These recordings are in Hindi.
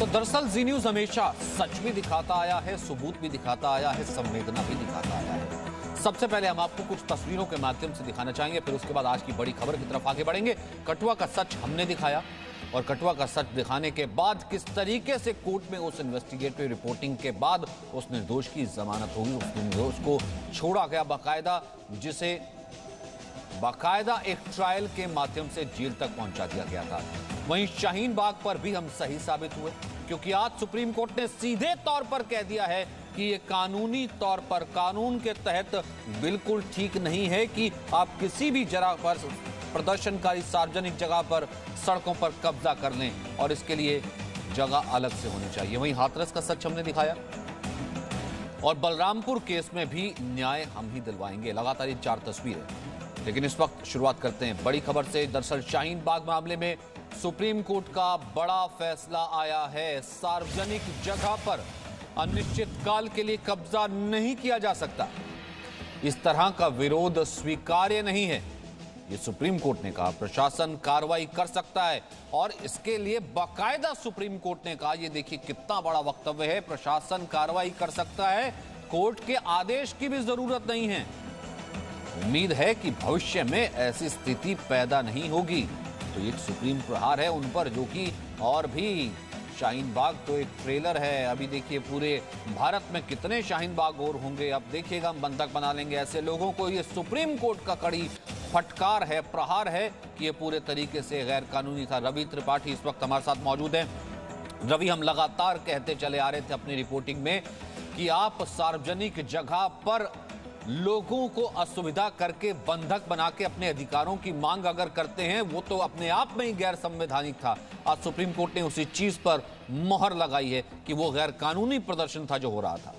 दरअसल जी न्यूज हमेशा सच भी दिखाता आया है, सबूत भी दिखाता आया है, संवेदना भी दिखाता आया है। सबसे पहले हम आपको कुछ तस्वीरों के माध्यम से दिखाना चाहेंगे, फिर उसके बाद आज की बड़ी खबर की तरफ आगे बढ़ेंगे। कठुआ का सच हमने दिखाया और कठुआ का सच दिखाने के बाद किस तरीके से कोर्ट में उस इन्वेस्टिगेटिव रिपोर्टिंग के बाद उस निर्दोष की जमानत होगी, उस निर्दोष को छोड़ा गया बाकायदा, जिसे बाकायदा एक ट्रायल के माध्यम से जेल तक पहुंचा दिया गया था। वहीं शाहीन बाग पर भी हम सही साबित हुए, क्योंकि आज सुप्रीम कोर्ट ने सीधे तौर पर कह दिया है कि ये कानूनी तौर पर कानून के तहत बिल्कुल ठीक नहीं है कि आप किसी भी जगह पर प्रदर्शनकारी सार्वजनिक जगह पर सड़कों पर कब्जा कर लें और इसके लिए जगह अलग से होनी चाहिए। वहीं हाथरस का सच हमने दिखाया और बलरामपुर केस में भी न्याय हम ही दिलवाएंगे। लगातार ये 4 तस्वीरें, लेकिन इस वक्त शुरुआत करते हैं बड़ी खबर से। दरअसल शाहीन बाग मामले में सुप्रीम कोर्ट का बड़ा फैसला आया है। सार्वजनिक जगह पर अनिश्चित काल के लिए कब्जा नहीं किया जा सकता। इस तरह का विरोध स्वीकार्य नहीं है, ये सुप्रीम कोर्ट ने कहा। प्रशासन कार्रवाई कर सकता है और इसके लिए बाकायदा सुप्रीम कोर्ट ने कहा, ये देखिए कितना बड़ा वक्तव्य है, प्रशासन कार्रवाई कर सकता है, कोर्ट के आदेश की भी जरूरत नहीं है। उम्मीद है कि भविष्य में ऐसी स्थिति पैदा नहीं होगी। तो ये सुप्रीम प्रहार है उन पर, जो कि और भी शाहीन बाग तो एक ट्रेलर है। अभी देखिए पूरे भारत में कितने शाहीन बाग और होंगे, अब देखिएगा हम बंधक बना लेंगे ऐसे लोगों को। ये सुप्रीम कोर्ट का कड़ी फटकार है, प्रहार है कि ये पूरे तरीके से गैर कानूनी था। रवि त्रिपाठी इस वक्त हमारे साथ मौजूद हैं। रवि, हम लगातार कहते चले आ रहे थे अपनी रिपोर्टिंग में कि आप सार्वजनिक जगह पर लोगों को असुविधा करके बंधक बना के अपने अधिकारों की मांग अगर करते हैं, वो तो अपने आप में ही गैर संवैधानिक था। आज सुप्रीम कोर्ट ने उसी चीज पर मोहर लगाई है कि वो गैर कानूनी प्रदर्शन था जो हो रहा था।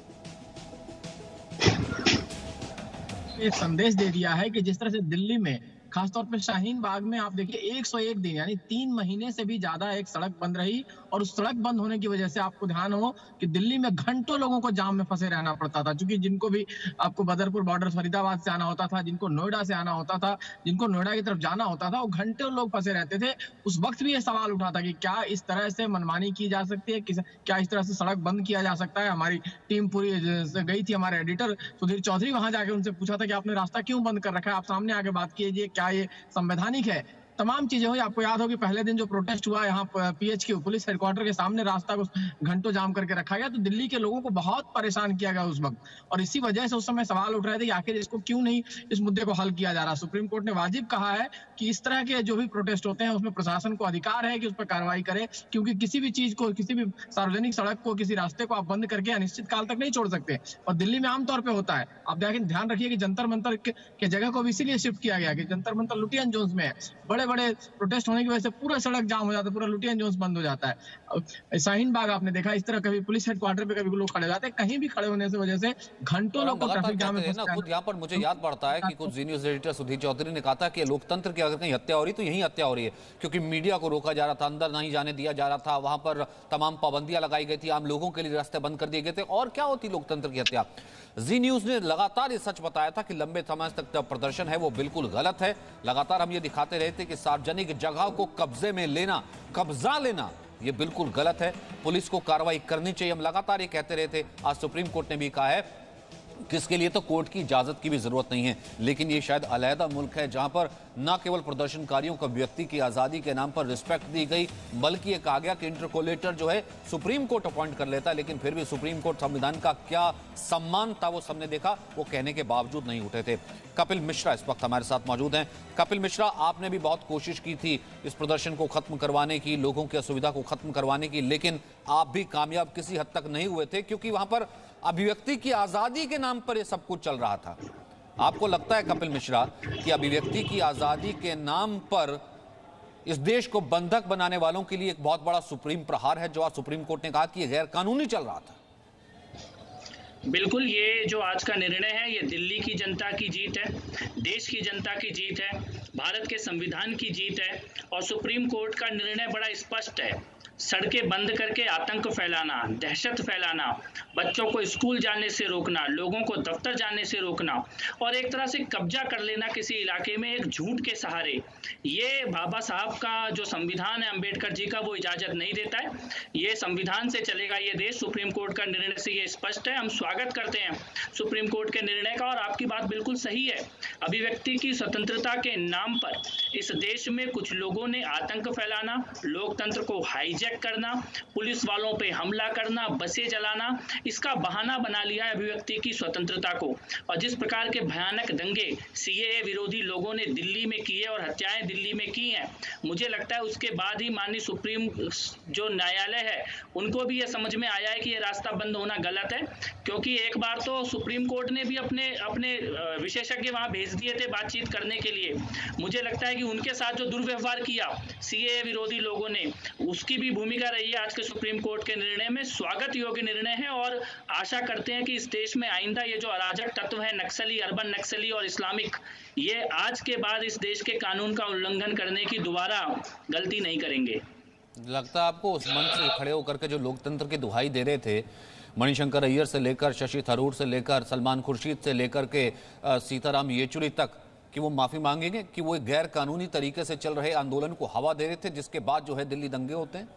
एक संदेश दे दिया है कि जिस तरह से दिल्ली में खासतौर पर शाहीन बाग में आप देखिए 101 दिन यानी 3 महीने से भी ज्यादा एक सड़क बंद रही, और उस सड़क बंद होने की वजह से आपको ध्यान हो कि दिल्ली में घंटों लोगों को जाम में फंसे रहना पड़ता था। क्योंकि जिनको भी आपको बदरपुर बॉर्डर फरीदाबाद से आना होता था, जिनको नोएडा से आना होता था, जिनको नोएडा की तरफ जाना होता था, वो घंटों लोग फंसे रहते थे। उस वक्त भी ये सवाल उठा था कि क्या इस तरह से मनमानी की जा सकती है, क्या इस तरह से सड़क बंद किया जा सकता है। हमारी टीम पूरी गई थी, हमारे एडिटर सुधीर चौधरी वहां जाके उनसे पूछा था कि आपने रास्ता क्यों बंद कर रखा है, आप सामने आके बात कीजिए, क्या ये संवैधानिक है। तमाम चीजें हुई। आपको याद होगी पहले दिन जो प्रोटेस्ट हुआ यहाँ पीएचक्यू पुलिस हेडक्वार्टर के सामने रास्ता को घंटों जाम करके रखा गया, तो दिल्ली के लोगों को बहुत परेशान किया गया उस वक्त। और इसी वजह से उस समय सवाल उठ रहे थे कि आखिर इसको क्यों नहीं, इस मुद्दे को हल किया जा रहा। सुप्रीम कोर्ट ने वाजिब कहा है कि इस तरह के जो भी प्रोटेस्ट होते हैं उसमें प्रशासन को अधिकार है कि उस पर कार्रवाई करे, क्योंकि किसी भी चीज को, किसी भी सार्वजनिक सड़क को, किसी रास्ते को आप बंद करके अनिश्चित काल तक नहीं छोड़ सकते। और दिल्ली में आमतौर पर होता है। आप ध्यान रखिए कि जंतर मंतर के जगह को भी इसीलिए शिफ्ट किया गया कि जंतर मंतर लुटियन जोन्स में है। बड़े बड़े प्रोटेस्ट होने की वजह से पूरा सड़क जाम हो जाता है, पूरा लुटियन जोन्स बंद हो जाता है। शाहीन बाग आपने देखा इस तरह, कभी पुलिस हेडक्वार्टर पे कभी लोग खड़े हो जाते हैं, कहीं भी खड़े होने की वजह से घंटों लोग ट्रैफिक जाम में फंस। खुद यहाँ पर मुझे याद पड़ता है कि कुछ जी न्यूज एडिटर सुधीर चौधरी ने कहा था कि लोकतंत्र की अगर कहीं हत्या हो रही तो यही हत्या हो रही है, क्योंकि मीडिया को रोका जा रहा था, अंदर नहीं जाने दिया जा रहा था, वहां पर तमाम पाबंदियां लगाई गई थी, आम लोगों के लिए रास्ते बंद कर दिए गए थे। और क्या होती लोकतंत्र की हत्या। जी न्यूज ने लगातार ये सच बताया था कि लंबे समय तक प्रदर्शन है वो बिल्कुल गलत है। लगातार हम ये दिखाते रहे थे कि सार्वजनिक जगह को कब्जे में लेना, कब्जा लेना, ये बिल्कुल गलत है, पुलिस को कार्रवाई करनी चाहिए। हम लगातार ये कहते रहे थे। आज सुप्रीम कोर्ट ने भी कहा है कि इसके लिए तो कोर्ट की इजाजत की भी जरूरत नहीं है, लेकिन ये शायद अलहदा मुल्क है जहां पर न केवल प्रदर्शनकारियों को व्यक्ति की आजादी के नाम पर रिस्पेक्ट दी गई, बल्कि ये कहा गया कि इंटरकोलेटर जो है सुप्रीम कोर्ट अपॉइंट कर लेता है, लेकिन फिर भी सुप्रीम कोर्ट संविधान का क्या सम्मान था वो सबने देखा, वो कहने के बावजूद नहीं उठे थे। कपिल मिश्रा इस वक्त हमारे साथ मौजूद हैं। कपिल मिश्रा, आपने भी बहुत कोशिश की थी इस प्रदर्शन को खत्म करवाने की, लोगों की असुविधा को खत्म करवाने की, लेकिन आप भी कामयाब किसी हद तक नहीं हुए थे, क्योंकि वहां पर अभिव्यक्ति की आजादी के नाम पर यह सब कुछ चल रहा था। आपको लगता है कपिल मिश्रा कि अभिव्यक्ति की आजादी के नाम पर इस देश को बंधक बनाने वालों के लिए एक बहुत बड़ा सुप्रीम प्रहार है, जो आज सुप्रीम कोर्ट ने कहा कि यह गैर कानूनी चल रहा था? बिल्कुल, ये जो आज का निर्णय है ये दिल्ली की जनता की जीत है, देश की जनता की जीत है, भारत के संविधान की जीत है। और सुप्रीम कोर्ट का निर्णय बड़ा स्पष्ट है। सड़कें बंद करके आतंक फैलाना, दहशत फैलाना, बच्चों को स्कूल जाने से रोकना, लोगों को दफ्तर जाने से रोकना और एक तरह से कब्जा कर लेना किसी इलाके में एक झूठ के सहारे, ये बाबा साहब का जो संविधान है अंबेडकर जी का, वो इजाजत नहीं देता है। ये संविधान से चलेगा ये देश। सुप्रीम कोर्ट का निर्णय से ये स्पष्ट है। हम स्वागत करते हैं सुप्रीम कोर्ट के निर्णय का और आपकी बात बिल्कुल सही है। अभिव्यक्ति की स्वतंत्रता के नाम पर इस देश में कुछ लोगों ने आतंक फैलाना, लोकतंत्र को हाईजैक करना, पुलिस वालों पे हमला करना, बसें जलाना, इसका बहाना बना लिया है अभिव्यक्ति की स्वतंत्रता को। और जिस प्रकार के भयानक दंगे सीएए विरोधी लोगों ने दिल्ली में किए और हत्याएं दिल्ली में की हैं, मुझे लगता है उसके बाद ही माननीय सुप्रीम जो न्यायालय है उनको भी यह समझ में आया है कि ये रास्ता बंद होना गलत है। क्योंकि एक बार तो सुप्रीम कोर्ट ने भी अपने विशेषज्ञ वहां भेज दिए थे बातचीत करने के लिए। मुझे लगता है कि उनके साथ जो दुर्व्यवहार किया सीएए विरोधी लोगों ने, उसकी भी भूमिका रही है आज के सुप्रीम कोर्ट के निर्णय में। स्वागत योग्य निर्णय है और आशा करते हैं कि इस देश में आइंदा ये जो अराजक तत्व है, नक्सली, अर्बन नक्सली और इस्लामिक, ये आज के बाद इस देश के कानून का उल्लंघन करने की दोबारा गलती नहीं करेंगे। लगता है आपको उस मंच से खड़े होकर के जो लोकतंत्र की दुहाई दे रहे थे, मणिशंकर अय्यर से लेकर शशि थरूर से लेकर सलमान खुर्शीद से लेकर के सीताराम येचुरी तक, कि वो माफी मांगेंगे कि वो एक गैर कानूनी तरीके से चल रहे आंदोलन को हवा दे रहे थे जिसके बाद जो है दिल्ली दंगे होते हैं?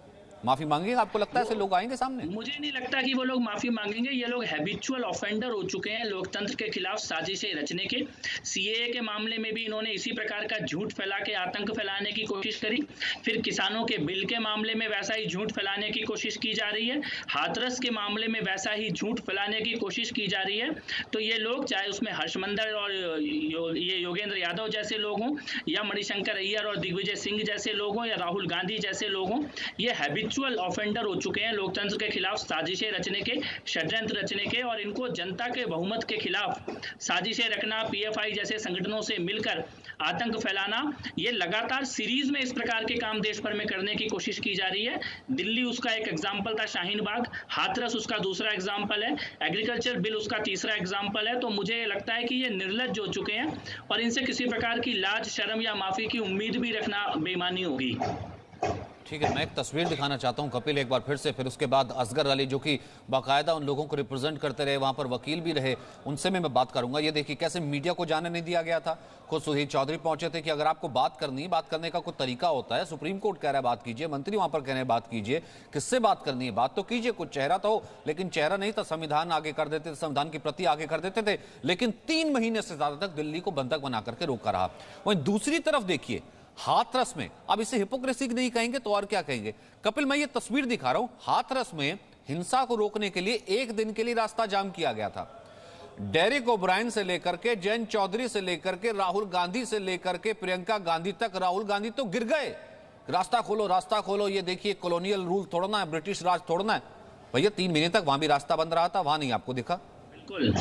माफी मांगेंगे? आपको लगता है ऐसे लोग आएंगे सामने? मुझे नहीं लगता कि वो लोग माफी मांगेंगे। ये लोग हैबिचुअल ऑफेंडर हो चुके हैं लोकतंत्र के खिलाफ साजिशें रचने के। सीएए के मामले में भी इन्होंने इसी प्रकार का झूठ फैला के आतंक फैलाने की कोशिश करी। फिर किसानों के बिल के मामले में वैसा ही झूठ फैलाने की कोशिश की जा रही है। हाथरस के मामले में वैसा ही झूठ फैलाने की कोशिश की जा रही है। तो ये लोग, चाहे उसमें हर्षमंदर और ये योगेंद्र यादव जैसे लोग हों, या मणिशंकर अय्यर और दिग्विजय सिंह जैसे लोग हों, या राहुल गांधी जैसे लोग हों, ये हैबिचुअल ऑफेंडर हो चुके हैं लोकतंत्र के खिलाफ साजिशें रचने के, षड्यंत्र रचने के। और इनको जनता के बहुमत के खिलाफ साजिशें रखना, पीएफआई जैसे संगठनों से मिलकर आतंक फैलाना, ये लगातार सीरीज में इस प्रकार के काम देश भर में करने की कोशिश की जा रही है। दिल्ली उसका एक एग्जाम्पल था, शाहीन बाग, हाथरस उसका दूसरा एग्जाम्पल है, एग्रीकल्चर बिल उसका तीसरा एग्जाम्पल है। तो मुझे लगता है कि ये निर्लज्ज हो चुके हैं और इनसे किसी प्रकार की लाज, शर्म या माफी की उम्मीद भी रखना बेईमानी होगी। ठीक है, मैं एक तस्वीर दिखाना चाहता हूं कपिल एक बार फिर से, फिर उसके बाद असगर अली जो कि बाकायदा उन लोगों को रिप्रेजेंट करते रहे, वहां पर वकील भी रहे, उनसे मैं बात करूंगा। ये देखिए कैसे मीडिया को जाने नहीं दिया गया था। खुद सुधीर चौधरी पहुंचे थे कि अगर आपको बात करनी है, बात करने का कोई तरीका होता है। सुप्रीम कोर्ट कह रहा है बात कीजिए, मंत्री वहां पर कह रहे हैं बात कीजिए, किससे बात करनी है बात तो कीजिए, कुछ चेहरा तो हो। लेकिन चेहरा नहीं था, संविधान आगे कर देते थे, संविधान की प्रति आगे कर देते थे। लेकिन 3 महीने से ज्यादा तक दिल्ली को बंधक बना करके रोका रहा। वहीं दूसरी तरफ देखिए हाथरस में, अब इसे हिपोक्रेसी नहीं कहेंगे तो और क्या कहेंगे। कपिल, मैं ये तस्वीर दिखा रहा हूं, हाथरस में हिंसा को रोकने के लिए 1 दिन के लिए रास्ता जाम किया गया था। डेरेक ओब्रायन से लेकर के, जयंत चौधरी से लेकर के, राहुल गांधी से लेकर के प्रियंका गांधी तक, राहुल गांधी तो गिर गए। रास्ता खोलो, रास्ता खोलो, ये देखिए कॉलोनियल रूल तोड़ना है, ब्रिटिश राज तोड़ना है। भैया 3 महीने तक वहां भी रास्ता बंद रहा था, वहां नहीं आपको दिखा? बिल्कुल।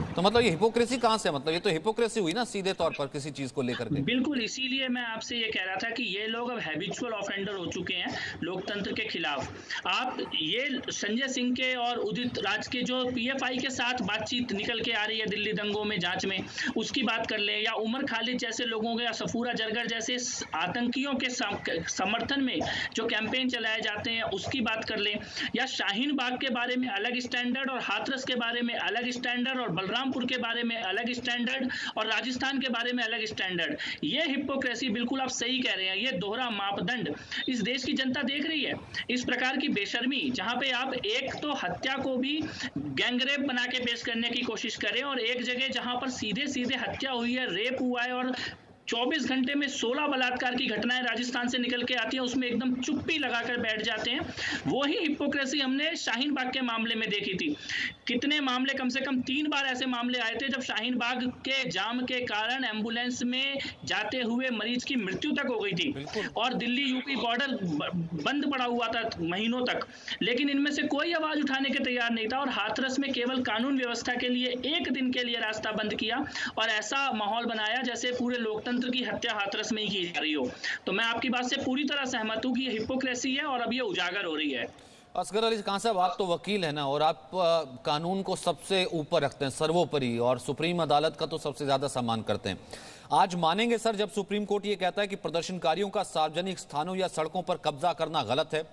तो मतलब ये हिपोक्रेसी कहां से, मतलब ये तो हिपोक्रेसी हुई ना सीधे तौर पर किसी चीज को लेकर के। बिल्कुल, इसीलिए मैं आपसे ये कह रहा था कि ये लोग अब हैबिचुअल ऑफेंडर हो चुके हैं लोकतंत्र के खिलाफ। आप ये संजय सिंह के और उदित राज के जो पीएफआई के साथ बातचीत निकल के आ रही है दिल्ली दंगों में, जांच में, उसकी बात कर लें, या उमर खालिद जैसे लोगों के, या सफूरा जरगर जैसे आतंकियों के समर्थन में जो कैंपेन चलाए जाते हैं उसकी बात कर लें, या शाहीन बाग के बारे में अलग स्टैंडर्ड और हाथरस के बारे में अलग स्टैंडर्ड और बलरामपुर के बारे में अलग स्टैंडर्ड और राजस्थान के बारे में अलग स्टैंडर्ड। ये हिपोक्रेसी, बिल्कुल आप सही कह रहे हैं, ये दोहरा मापदंड इस देश की जनता देख रही है। इस प्रकार की बेशर्मी, जहां पे आप एक तो हत्या को भी गैंगरेप बना के पेश करने की कोशिश करें, और एक जगह जहां पर सीधे सीधे हत्या हुई है, रेप हुआ है और 24 घंटे में 16 बलात्कार की घटनाएं राजस्थान से निकल के आती हैं, उसमें एकदम चुप्पी लगाकर बैठ जाते हैं। वही हिपोक्रेसी हमने शाहीन बाग के मामले में देखी थी। कितने मामले, कम से कम 3 बार ऐसे मामले आए थे जब शाहीन बाग के जाम के कारण एम्बुलेंस में जाते हुए मरीज की मृत्यु तक हो गई थी और दिल्ली यूपी बॉर्डर बंद पड़ा हुआ था महीनों तक। लेकिन इनमें से कोई आवाज उठाने के तैयार नहीं था और हाथरस में केवल कानून व्यवस्था के लिए 1 दिन के लिए रास्ता बंद किया और ऐसा माहौल बनाया जैसे पूरे लोकतंत्र की हत्या हाथरस में ही की जा रही हो। तो मैं आपकी बात से पूरी तरह सहमत हूं कि ये हिपोक्रेसी है और अब ये उजागर हो रही है। असगर अली खान साहब, आप तो वकील हैं ना, और आप कानून को सबसे ऊपर रखते हैं, सर्वोपरि, और सुप्रीम अदालत का तो सबसे ज्यादा सम्मान करते हैं। आज मानेंगे सर जब सुप्रीम कोर्ट ये कहता है कि प्रदर्शनकारियों का सार्वजनिक स्थानों या सड़कों पर कब्जा करना गलत है,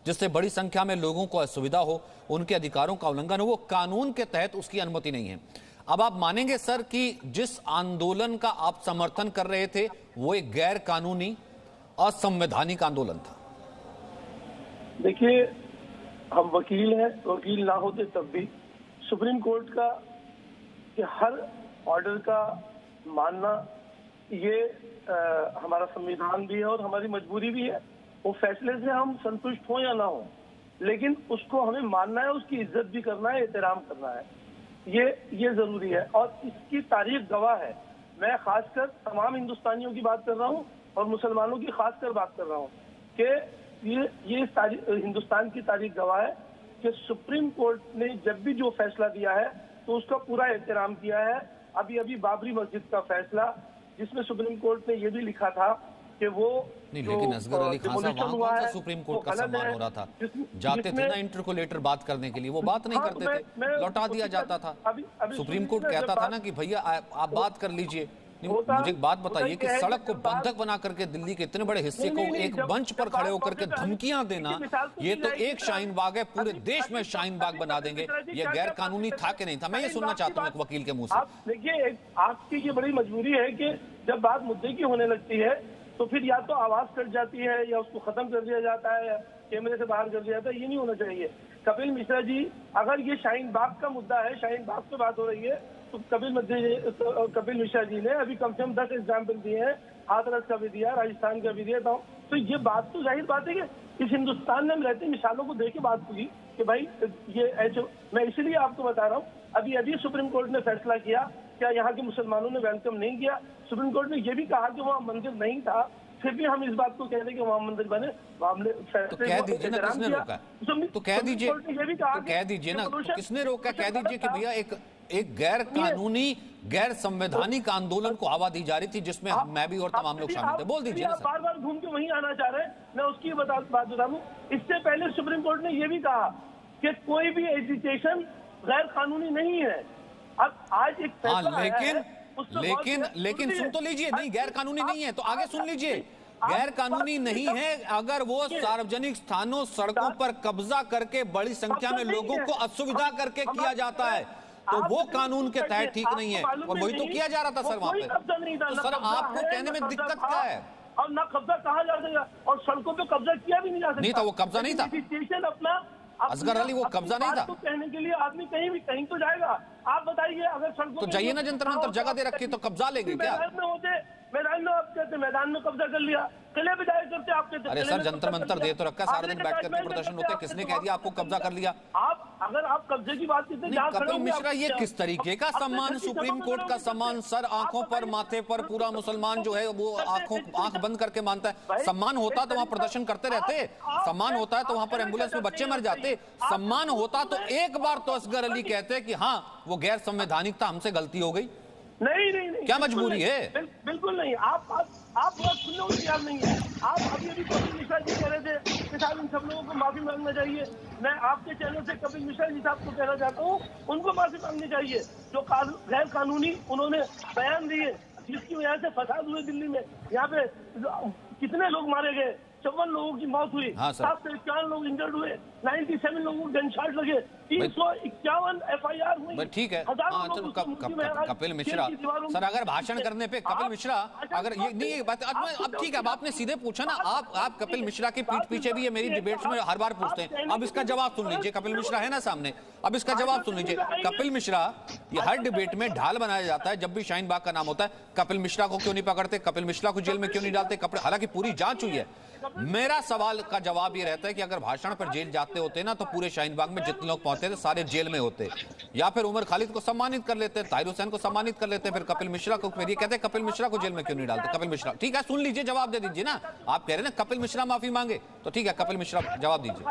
जिससे बड़ी संख्या में लोगों को असुविधा हो, उनके अधिकारों का उल्लंघन हो, वो कानून के तहत उसकी अनुमति नहीं है। अब आप मानेंगे सर कि जिस आंदोलन का आप समर्थन कर रहे थे वो एक गैर कानूनी असंवैधानिक आंदोलन था? देखिए, हम वकील हैं, वकील ना होते तब भी सुप्रीम कोर्ट का कि हर ऑर्डर का मानना ये हमारा संविधान भी है और हमारी मजबूरी भी है। वो फैसले से हम संतुष्ट हो या ना हो, लेकिन उसको हमें मानना है, उसकी इज्जत भी करना है, एहतराम करना है, ये जरूरी है। और इसकी तारीख गवाह है। मैं खासकर तमाम हिंदुस्तानियों की बात कर रहा हूँ और मुसलमानों की खासकर बात कर रहा हूँ कि ये हिंदुस्तान की तारीख गवाह है कि सुप्रीम कोर्ट ने जब भी जो फैसला दिया है तो उसका पूरा एहतराम किया है। अभी बाबरी मस्जिद का फैसला, जिसमें सुप्रीम कोर्ट ने ये भी लिखा था कि वो नहीं, लेकिन असगर अली खान साहब, वहां कौन सा सुप्रीम कोर्ट का सम्मान हो रहा था? जाते थे ना इंटरकोलेटर बात करने के लिए, वो बात नहीं करते थे, लौटा दिया जाता था। सुप्रीम कोर्ट कहता था ना कि भैया आप बात कर लीजिए। मुझे एक बात बताइए कि सड़क को बंधक बना करके दिल्ली के इतने बड़े हिस्से को एक मंच पर खड़े होकर के धमकियां देना, ये तो एक शाहीन बाग है, पूरे देश में शाहीन बाग बना देंगे, ये गैर कानूनी था कि नहीं था? मैं ये सुनना चाहता हूँ एक वकील के मुंह से। देखिए, आपकी ये बड़ी मजबूरी है कि जब बात मुद्दे की होने लगती है तो फिर या तो आवाज कट जाती है या उसको खत्म कर दिया जाता है या कैमरे से बाहर कर दिया जाता है। ये नहीं होना चाहिए। कपिल मिश्रा जी, अगर ये शाहीन बाग का मुद्दा है, शाहीन बाग पे बात हो रही है, तो कपिल मिश्रा जी ने अभी कम से कम 10 एग्जाम्पल दिए हैं, हाथरस का भी दिया, राजस्थान का भी दिया। तो ये बात तो जाहिर बात है कि इस हिंदुस्तान में हम रहते मिसालों को देख के बात हुई कि भाई ये ऐसे। मैं इसलिए आपको बता रहा हूँ, अभी सुप्रीम कोर्ट ने फैसला किया, क्या यहाँ के मुसलमानों ने वेलकम नहीं किया? सुप्रीम कोर्ट ने यह भी कहा कि वहाँ मंदिर नहीं था, फिर भी हम इस बात को कह रहे कि वहाँ मंदिर बने। तो कह दीजिए ना किसने रोका? तो कह दीजिए, ना, तो किसने रोका? कह दीजिए कि भैया एक गैर कानूनी, गैर संवैधानिक आंदोलन को हवा दी जा रही थी, जिसमें मैं भी और तमाम लोग शामिल थे। बोल दीजिए ना। बार बार घूम के वहीं आना चाह रहे हैं। मैं उसकी बात बता दूं, इससे पहले सुप्रीम कोर्ट ने यह भी कहा कि कोई भी एजिटेशन गैर कानूनी नहीं है। अब आज एक लेकिन सुन तो लीजिए, नहीं गैर कानूनी नहीं है तो आगे सुन लीजिए। गैर कानूनी नहीं है अगर वो सार्वजनिक स्थानों, सड़कों पर कब्जा करके बड़ी संख्या में लोगों को असुविधा करके किया जाता है, तो वो कानून के तहत ठीक नहीं है, और वही तो किया जा रहा था सर वहां पे। तो सर आपको कहने में दिक्कत क्या है? और ना कब्जा कहा जा सकेगा, और सड़कों पे कब्जा किया भी नहीं जा सकता। नहीं था, वो कब्जा नहीं था अपना असगर अली, वो कब्जा नहीं था। तो कहने के लिए आदमी कहीं तो जाएगा। आप बताइए, अगर सड़कों तो जाइए ना, जंतर मंतर जगह दे रखी, तो कब्जा लेंगे क्या? मैदान में आप कहते मैदान में कब्जा कर लिया, किले पे जाए करते आप कहते। अरे सर, जंतर मंतर दे तो रखा, सारा दिन बैठ करके प्रदर्शन होते हैं, किसने कह दिया आपको कब्जा कर लिया? अगर आप कब्जे की बात करते हैं, कपिल मिश्रा, ये किस तरीके का सम्मान, सुप्रीम कोर्ट का सम्मान? सर आंखों पर, माथे पर पूरा मुसलमान जो है वो आंख बंद करके मानता है। सम्मान होता तो वहां प्रदर्शन करते रहते, सम्मान होता है तो वहां पर एम्बुलेंस में बच्चे मर जाते, सम्मान होता तो एक बार तो असगर अली कहते कि हाँ वो गैर संवैधानिक था, हमसे गलती हो गई। नहीं, क्या मजबूरी है? बिल्कुल नहीं। आप बात सुनने को तैयार नहीं है। आप अभी कपिल मिश्रा जी कह रहे थे कि साहब इन सब लोगों को माफी मांगना चाहिए। मैं आपके चैनल से कपिल मिश्रा जी साहब को कहना चाहता हूँ, उनको माफी मांगनी चाहिए जो गैर कानूनी उन्होंने बयान दिए, जिसकी वजह से फसाद हुए दिल्ली में। यहाँ पे कितने लोग मारे गए, 54 लोगों की मौत हुई, 751 लोग इंजर्ड हुए, 97 लोगों को गनशॉट लगे, 351 FIR हुई। ठीक है। कपिल मिश्रा सर, अगर भाषण करने पे कपिल मिश्रा, अगर ये नहीं ये बात, अब ठीक है, अब आपने सीधे पूछा ना, आप कपिल मिश्रा की पीठ पीछे भी ये मेरी डिबेट्स में हर बार पूछते हैं, अब इसका जवाब सुन लीजिए। कपिल मिश्रा है ना सामने, अब इसका जवाब सुन लीजिए। कपिल मिश्रा, ये हर डिबेट में ढाल बनाया जाता है, जब भी शाहीन बाग का नाम होता है, कपिल मिश्रा को क्यों नहीं पकड़ते, कपिल मिश्रा को जेल में क्यों नहीं डालते? हालांकि पूरी जांच हुई है। मेरा सवाल का जवाब ये रहता है कि अगर भाषण पर जेल जाते होते ना, तो पूरे शाहीन बाग में जितने लोग पहुंचते थे सारे जेल में होते, या फिर उमर खालिद को सम्मानित कर लेते, ताहिर हुसैन को सम्मानित कर लेते, फिर कपिल मिश्रा को, फिर ये कहते कपिल मिश्रा को जेल में क्यों नहीं डालते? कपिल मिश्रा, ठीक है, सुन लीजिए, जवाब दे दीजिए ना। आप कह रहे हैं ना कपिल मिश्रा माफी मांगे, तो ठीक है, कपिल मिश्रा जवाब दीजिए।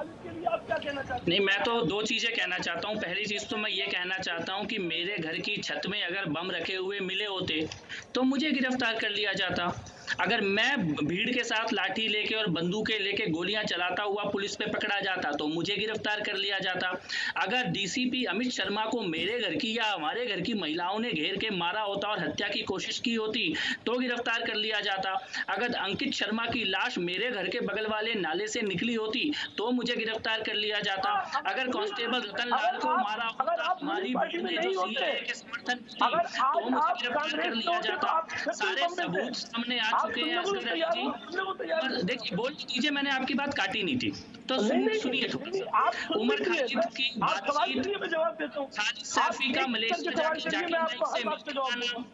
कहना चाहते हैं? नहीं, मैं तो दो चीजें कहना चाहता हूँ। पहली चीज तो मैं ये कहना चाहता हूँ कि मेरे घर की छत में अगर बम रखे हुए मिले होते तो मुझे गिरफ्तार कर लिया जाता। अगर मैं भीड़ के साथ लाठी लेके और बंदूकें लेके गोलियां चलाता हुआ पुलिस पे पकड़ा जाता तो मुझे गिरफ्तार कर लिया जाता। अगर डीसीपी अमित शर्मा को मेरे घर की या हमारे घर की महिलाओं ने घेर के मारा होता और हत्या की कोशिश की होती तो गिरफ्तार कर लिया जाता। अगर अंकित शर्मा की लाश मेरे घर के बगल वाले नाले से निकली होती तो मुझे गिरफ्तार कर लिया जाता। अगर कांस्टेबल रतन लाल को मारा होता हमारी भीड़ ने जो सीएए के समर्थन की तो मुझे गिरफ्तार कर लिया जाता। सारे सबूत सामने आ चुके हैं असगर अली जी। और देखिए, बोल दीजिए, मैंने आपकी बात काटी नहीं थी तो सुनिए थोड़ा सा। उमर खालिद की बातचीत, खालिद सैफी का मलेशिया जाके जाकिर नाइक से मिलना,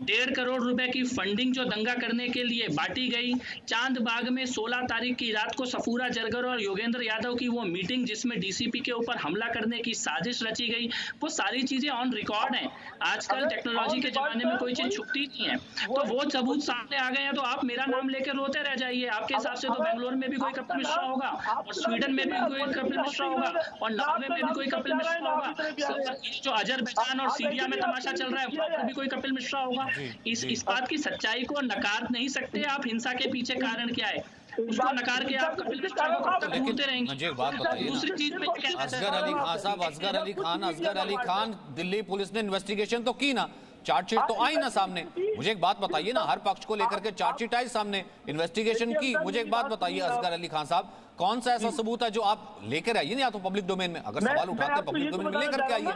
1.5 करोड़ रुपए की फंडिंग जो दंगा करने के लिए बांटी गई, चांदबाग में 16 तारीख की रात को सफूरा जरगर और योगेंद्र यादव की वो मीटिंग जिसमें डीसीपी के ऊपर हमला करने की साजिश रची गई, वो सारी चीजें ऑन रिकॉर्ड हैं। आजकल टेक्नोलॉजी के जमाने में कोई चीज छुपती नहीं है, तो वो सबूत सामने आ गए हैं। तो आप मेरा नाम लेकर रोते रह जाइए। आपके हिसाब से तो बेंगलोर में भी कोई कपिल मिश्रा होगा और स्वीडन में भी कोई कपिल मिश्रा होगा और नॉर्वे में भी कोई कपिल मिश्रा होगा। ये जो अजरबैजान और सीरिया में तमाशा चल रहा है वहाँ पर भी कोई कपिल मिश्रा होगा। इस बात की सच्चाई को नकार नहीं सकते आप। हिंसा के पीछे कारण क्या है उसको नकार के आप कपिल मिश्रा को कब तक ढूंढते रहेंगे। मुझे एक बात बताइए, दूसरी चीज में असगर अली खान साहब, असगर अली खान, दिल्ली पुलिस ने इन्वेस्टिगेशन तो की ना, चार्जशीट तो आई ना सामने। मुझे एक बात बताइए ना, हर पक्ष को लेकर के चार्जशीट आई सामने, इन्वेस्टिगेशन की। मुझे एक बात बताइए असगर अली खान साहब, कौन सा ऐसा सबूत है जो आप लेकर आइए ना, या तो पब्लिक डोमेन में, अगर सवाल उठाते हैं पब्लिक डोमेन में लेकर के आइए।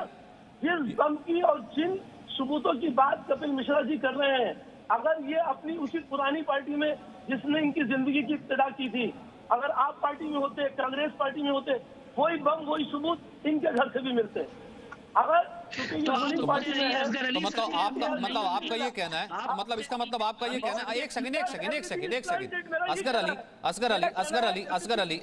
जिस दम की और जिन सबूतों की बात कपिल मिश्रा जी कर रहे हैं, अगर ये अपनी उसी पुरानी पार्टी में जिसने इनकी जिंदगी की इब्तिदा की थी, अगर आप पार्टी में होते, कांग्रेस पार्टी में होते, वही बम वही सबूत इनके घर से भी मिलते। अगर तो मतलब आपका ये कहना है, मतलब इसका मतलब आपका ये कहना है, एक सेकंड असगर अली,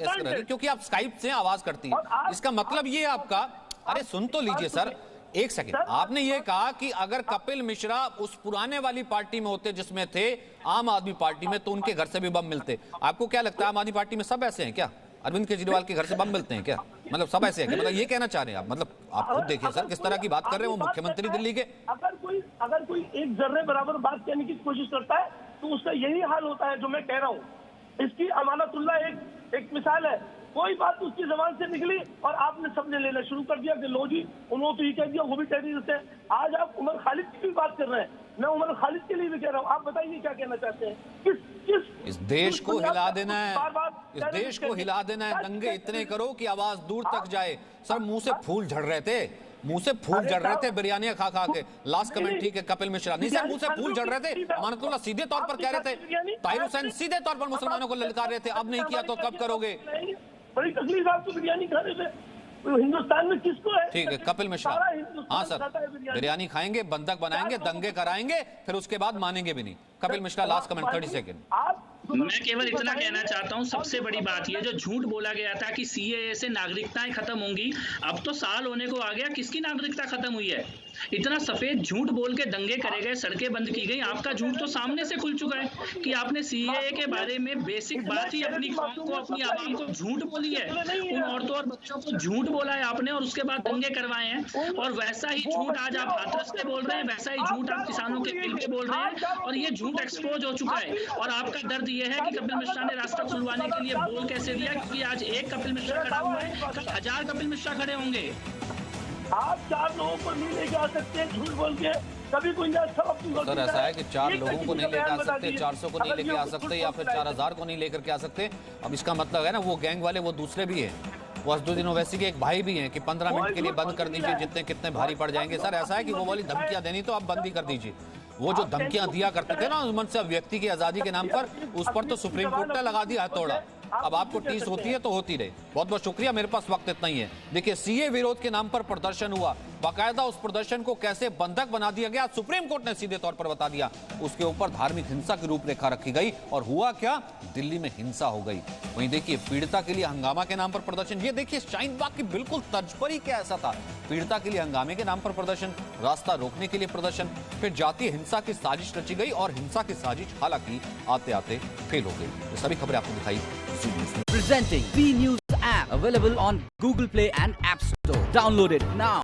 क्योंकि आप स्काइप से आवाज करती है, इसका मतलब ये आपका, अरे सुन तो लीजिए सर, एक सेकंड। आपने ये कहा कि अगर कपिल मिश्रा उस पुराने वाली पार्टी में होते जिसमें थे आम आदमी पार्टी में, तो उनके घर से भी बम मिलते। आपको क्या लगता है आम आदमी पार्टी में सब ऐसे हैं क्या? अरविंद केजरीवाल के घर से बम मिलते हैं क्या? मतलब सब ऐसे हैं क्या? मतलब ये कहना चाह रहे हैं आप? मतलब आप खुद देखिए सर किस तरह की बात कर रहे हैं, वो मुख्यमंत्री दिल्ली के। अगर कोई एक जर्रे बराबर बात कहने की कोशिश करता है तो उसका यही हाल होता है जो मैं कह रहा हूँ। इसकी अमानतुल्लाह एक मिसाल है। कोई बात उसकी जबान से निकली और आपने सबने लेना शुरू कर दिया कि लो जी उन्होंने तो ये कह दिया, वो भी टेररिस्ट है। आज आप उमर खालिद की भी बात कर रहे हैं, मैं उमर खालिद के लिए भी कह रहा हूँ। आप बताइए क्या कहना चाहते हैं? किस इस देश को हिला देना है, इस देश को हिला देना है। दंगे इतने करो कि आवाज दूर तक जाए। सर मुंह से फूल झड़ रहे थे, मुंह से फूल झड़ रहे थे बिरयानियां खा खा के। लास्ट कमेंट ठीक है कपिल मिश्रा, नहीं सर मुंह से फूल झड़ रहे थे। अमानतुल्लाह सीधे तौर पर कह रहे थे, ताहिर हुसैन सीधे तौर पर मुसलमानों को ललकार रहे थे, अब नहीं किया तो कब करोगे? बड़ी तकलीफ आपको बिरयानी खाने से, हिंदुस्तान में किसको है? ठीक है कपिल मिश्रा, हाँ सर बिरयानी खाएंगे, बंधक बनाएंगे, दंगे कराएंगे, फिर उसके बाद मानेंगे भी नहीं। Kapil Mishra last comment 30 second. मैं केवल इतना कहना चाहता हूं, सबसे बड़ी बात ये जो झूठ बोला गया था कि सीएए से नागरिकताएं खत्म होंगी, अब तो साल होने को आ गया, किसकी नागरिकता खत्म हुई है? इतना सफेद झूठ बोल के दंगे करे गए, सड़कें बंद की गई, आपका झूठ तो सामने से खुल चुका है कि आपने सीएए के बारे में बेसिक बात ही अपनी कौम को, अपनी आवाम को झूठ बोली है। उन औरतों और बच्चों को झूठ बोला है आपने और उसके बाद दंगे करवाए हैं। और वैसा ही झूठ आज आप हाथरस पे बोल रहे हैं, वैसा ही झूठ आप किसानों के दिल पे बोल रहे हैं, और ये झूठ एक्सपोज हो चुका है। और आपका दर्द ये है कि कपिल मिश्रा ने रास्ता खुलवाने के लिए बोल कैसे दिया, क्योंकि आज एक कपिल मिश्रा खड़ा हुआ है, कल 1000 कपिल मिश्रा खड़े होंगे। आप 4 लोगों को नहीं लेके आ सकते झूठ बोल के, कभी कोई सर ऐसा है कि 4 लोगों को नहीं लेकर आ सकते, 400 को नहीं लेकर आ सकते, या फिर 4000 को नहीं लेकर के आ सकते। अब इसका मतलब है ना वो गैंग वाले वो दूसरे भी हैं, वो असदुद्दीन ओवैसी के एक भाई भी हैं कि 15 मिनट के लिए बंद कर दीजिए, जितने कितने भारी पड़ जाएंगे। सर ऐसा है कि वो वाली धमकियां देनी तो आप बंद ही कर दीजिए। वो जो धमकियां दिया करते थे ना उमन से व्यक्ति की आजादी के नाम पर, उस पर तो सुप्रीम कोर्ट ने लगा दिया हथौड़ा। अब आपको टीस होती है तो होती रहे। बहुत बहुत शुक्रिया, मेरे पास वक्त इतना ही है। देखिए सीए विरोध के नाम पर प्रदर्शन हुआ, बाकायदा उस प्रदर्शन को कैसे बंधक बना दिया गया सुप्रीम कोर्ट ने सीधे तौर पर बता दिया। उसके ऊपर धार्मिक हिंसा की रूपरेखा रखी गई और हुआ क्या, दिल्ली में हिंसा हो गई। वहीं देखिए पीड़िता के लिए हंगामा के नाम पर प्रदर्शन, ये देखिए शाहीन बाग की बिल्कुल तर्ज पर ही क्या ऐसा था, पीड़िता के लिए हंगामे के नाम पर प्रदर्शन, रास्ता रोकने के लिए प्रदर्शन, फिर जातीय हिंसा की साजिश रची गई और हिंसा की साजिश हालांकि आते आते फेल हो गई। ये सभी खबरें आपको दिखाई। Presenting B News app available on Google Play and App Store. Download it now.